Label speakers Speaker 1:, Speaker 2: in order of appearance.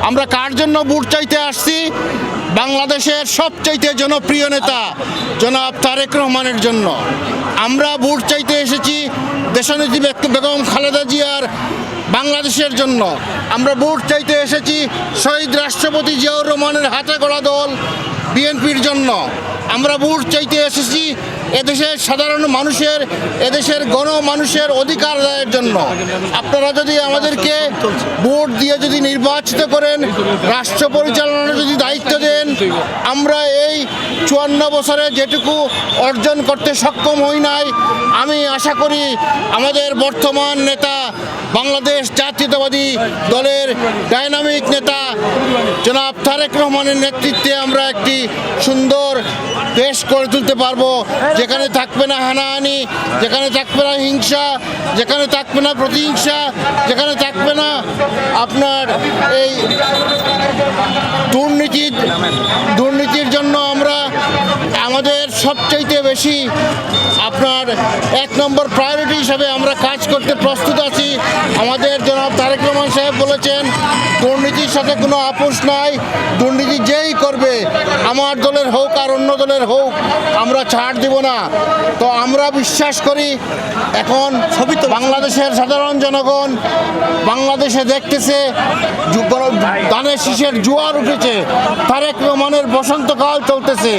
Speaker 1: আমরা কার জন্য ভোট চাইতে আসছি? বাংলাদেশের সবচাইতে জনপ্রিয় নেতা জনাব তারেক রহমানের জন্য। আমরা ভোট চাইতে এসেছি দেশনেত্রী বেগম খালেদা জিয়ার বাংলাদেশের জন্য। আমরা ভোট চাইতে এসেছি শহীদ রাষ্ট্রপতি জিয়াউর রহমানের হাতে গড়া দল বিএনপির জন্য। আমরা ভোট চাইতে এসেছি এদেশের সাধারণ মানুষের, এদেশের গণমানুষের অধিকার আদায়ের জন্য। আপনারা যদি আমাদেরকে ভোট দিয়ে যদি নির্বাচিত করেন, রাষ্ট্র পরিচালনার যদি দায়িত্ব দেন, আমরা এই 54 বছরে যেটুকু অর্জন করতে সক্ষম হই নাই, আমি আশা করি আমাদের বর্তমান নেতা বাংলাদেশ জাতীয়তাবাদী দলের ডাইনামিক নেতা জনাব তারেক রহমানের নেতৃত্বে আমরা একটি সুন্দর দেশ করে তুলতে পারবো, যেখানে থাকবে না হানাহানি, যেখানে থাকবে না হিংসা, যেখানে থাকবে না প্রতিহিংসা, যেখানে থাকবে না আপনার এই দুর্নীতির জন্য আমরা আমাদের সবচাইতে বেশি আপনার 1 নম্বর প্রায়োরিটি হিসাবে আমরা কাজ করতে প্রস্তুত আছি। আমাদের জনাব তারেক রহমান সাহেব বলেছেন দুর্নীতির সাথে কোনো আপোষ নাই, দুর্নীতি যেই করবে, আমার দলের হোক আর অন্য দলের হোক, আমরা ছাড় দিব না। তো আমরা বিশ্বাস করি এখন বাংলাদেশের সাধারণ জনগণ বাংলাদেশে দেখতেছে ধানের শীষের জোয়ার উঠেছে, তারেক রহমানের বসন্তকাল চলতেছে।